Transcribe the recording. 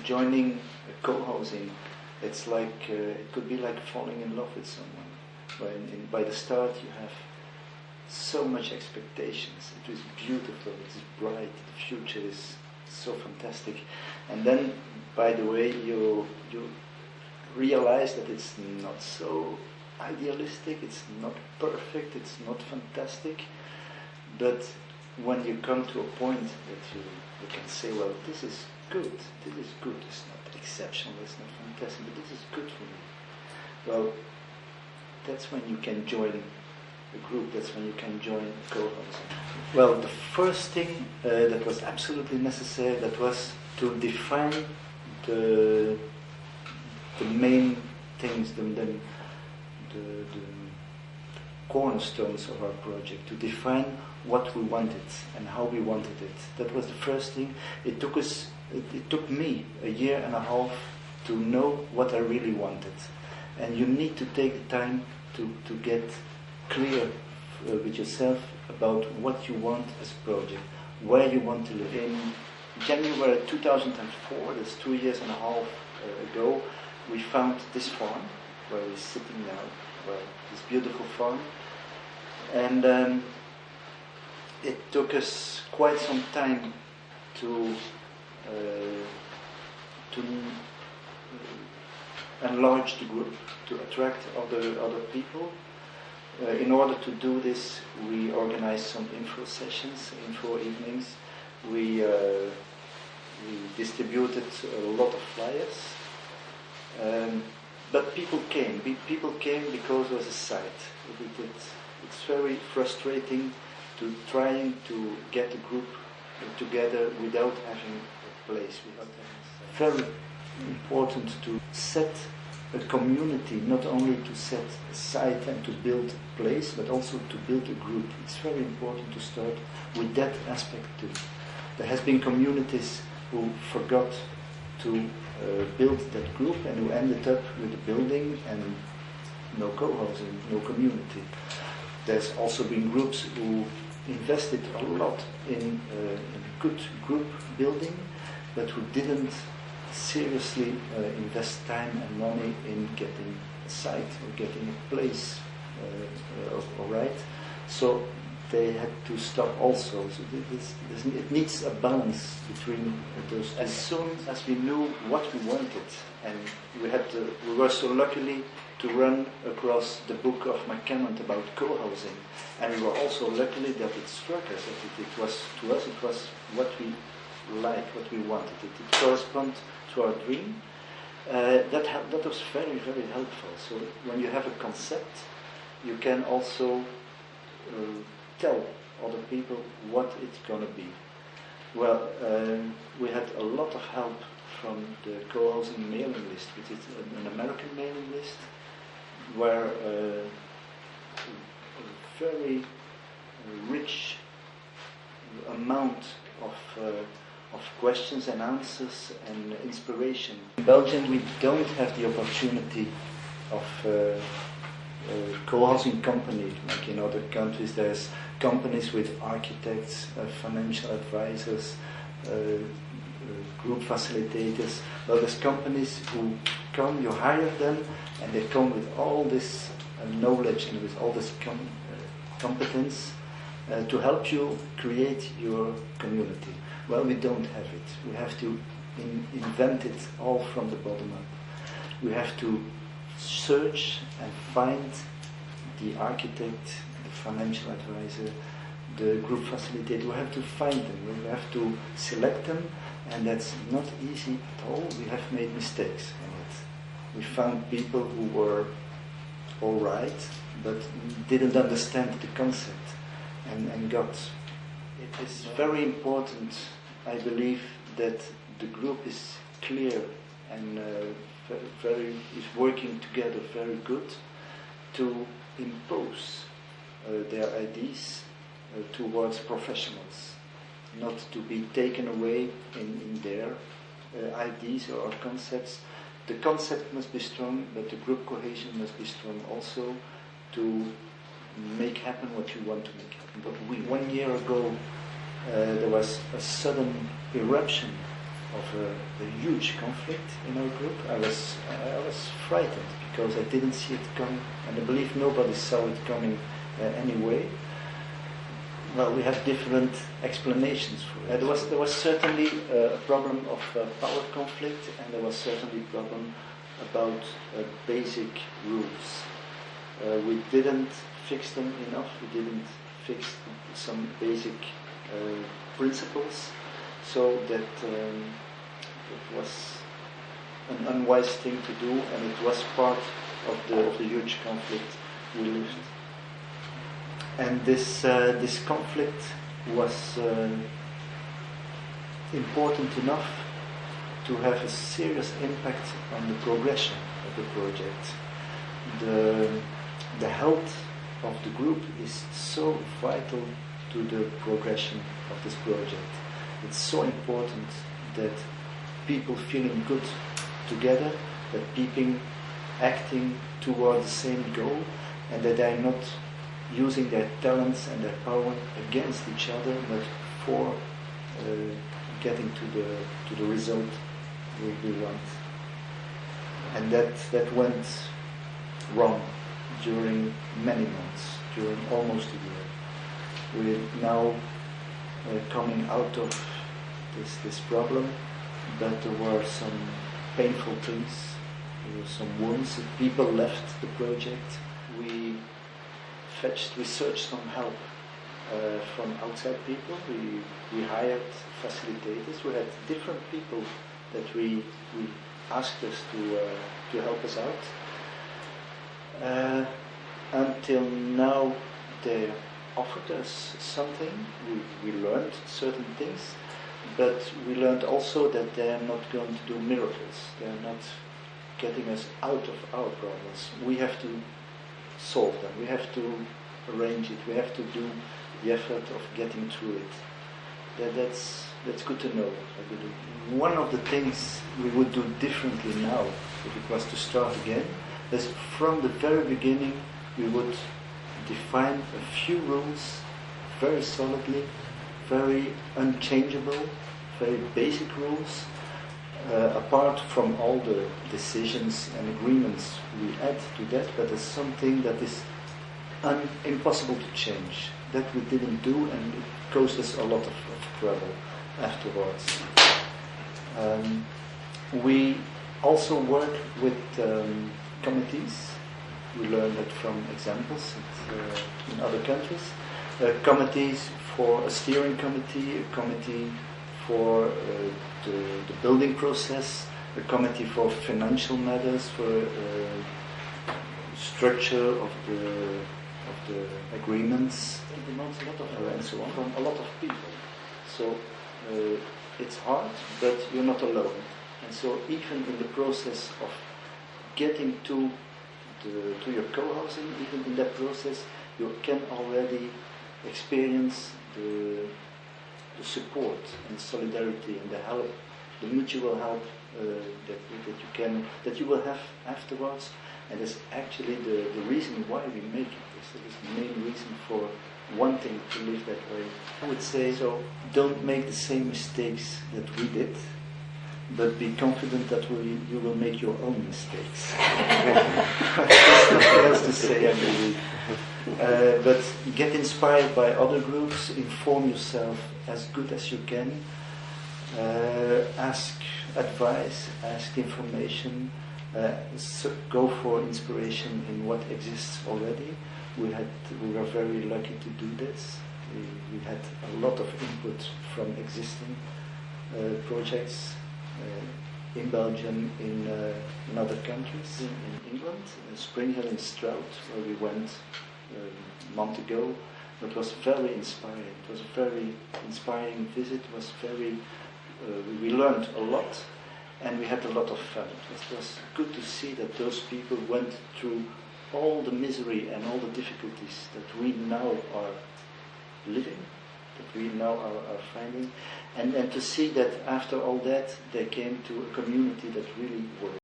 joining a co-housing, it's like it could be like falling in love with someone. When by the start you have so much expectations. It is beautiful, it is bright, the future is so fantastic, and then, by the way, you realize that it's not so idealistic, it's not perfect, it's not fantastic, but when you come to a point that you can say, well, this is good, it's not exceptional, it's not fantastic, but this is good for me. Well, that's when you can join a group, that's when you can join a co-housing. Well, the first thing that was absolutely necessary, that was to define the main things, the cornerstones of our project, to define what we wanted and how we wanted it. That was the first thing. It took me a year and a half to know what I really wanted. And you need to take the time to get clear with yourself about what you want as a project, where you want to live. In January 2004, that's 2 years and a half ago, we found this farm where we're sitting now, this beautiful farm, and it took us quite some time to enlarge the group, to attract other people. In order to do this, we organized some info sessions, info evenings. We distributed a lot of flyers, but people came. People came because there was a site. It's very frustrating to trying to get a group together without having a place, without having a site. Very important to set a community, not only to set a site and to build a place, but also to build a group. It's very important to start with that aspect too. There has been communities who forgot to build that group and who ended up with a building and no co-housing, no community. There's also been groups who invested a lot in good group building, but who didn't seriously invest time and money in getting a site or getting a place all right. So they had to stop also. So it needs a balance between those. As soon as we knew what we wanted, and we were so lucky to run across the book of McCammond about co-housing, and we were also lucky that it struck us, that it was what we liked, what we wanted. It corresponded to our dream. That was very, very helpful. So when you have a concept, you can also tell other people what it's going to be. Well, we had a lot of help from the Cohousing mailing list, which is an American mailing list, where a very rich amount of questions and answers and inspiration. In Belgium, we don't have the opportunity of co-housing company like in other countries. There's companies with architects, financial advisors, group facilitators. Well, there's companies who come, you hire them, and they come with all this knowledge and with all this competence to help you create your community. Well, we don't have it. We have to invent it all from the bottom up. We have to search and find the architect, the financial advisor, the group facilitator. We have to find them. We have to select them, and that's not easy at all. We have made mistakes in it. We found people who were all right, but didn't understand the concept and got. It is very important, I believe, that the group is clear and is working together very good to impose their ideas towards professionals, not to be taken away in their ideas or concepts. The concept must be strong, but the group cohesion must be strong also to make happen what you want to make happen. But 1 year ago, there was a sudden eruption a huge conflict in our group. I was frightened because I didn't see it coming, and I believe nobody saw it coming anyway. Well, we have different explanations for it. There was certainly a problem of power conflict, and there was certainly a problem about basic rules. We didn't fix them enough. We didn't fix some basic principles, so that it was an unwise thing to do, and it was part of the huge conflict we lived. And this conflict was important enough to have a serious impact on the progression of the project. The health of the group is so vital to the progression of this project. It's so important that people feeling good together, that people acting toward the same goal, and that they are not using their talents and their power against each other, but for getting to the result we want. And that went wrong during many months, during almost a year. We're now coming out of this problem, but there were some painful things, there were some wounds. People left the project. We searched some help from outside people. We hired facilitators. We had different people that we asked us to help us out. Until now, they offered us something. We learned certain things, but we learned also that they are not going to do miracles. They are not getting us out of our problems. We have to solve them. We have to arrange it. We have to do the effort of getting through it. That's good to know, I believe. One of the things we would do differently now, if it was to start again, is from the very beginning we would define a few rules very solidly, very unchangeable, very basic rules, apart from all the decisions and agreements we add to that, but there's something that is impossible to change. That we didn't do, and it caused us a lot of trouble afterwards. We also work with committees. We learned that from examples in other countries. Committees for a steering committee, a committee for the building process, a committee for financial matters, for structure of the agreements. It demands a lot of and so on from a lot of people. So it's hard, but you're not alone. And so even in the process of getting to your co-housing, even in that process, you can already experience the support and solidarity and the help, the mutual help that you will have afterwards. And that's actually the reason why we make it. This is the main reason for wanting to live that way. I would say, so don't make the same mistakes that we did, but be confident that you will make your own mistakes. There's nothing else to say, I believe. But get inspired by other groups, inform yourself as good as you can, ask advice, ask information, go for inspiration in what exists already. We were very lucky to do this. We had a lot of input from existing projects in Belgium, in other countries, in England, in Spring Hill in Stroud, where we went a month ago. It was very inspiring. It was a very inspiring visit. It was very. We learned a lot, and we had a lot of fun. It was good to see that those people went through all the misery and all the difficulties that we now are living, that we now are finding, and to see that after all that they came to a community that really worked.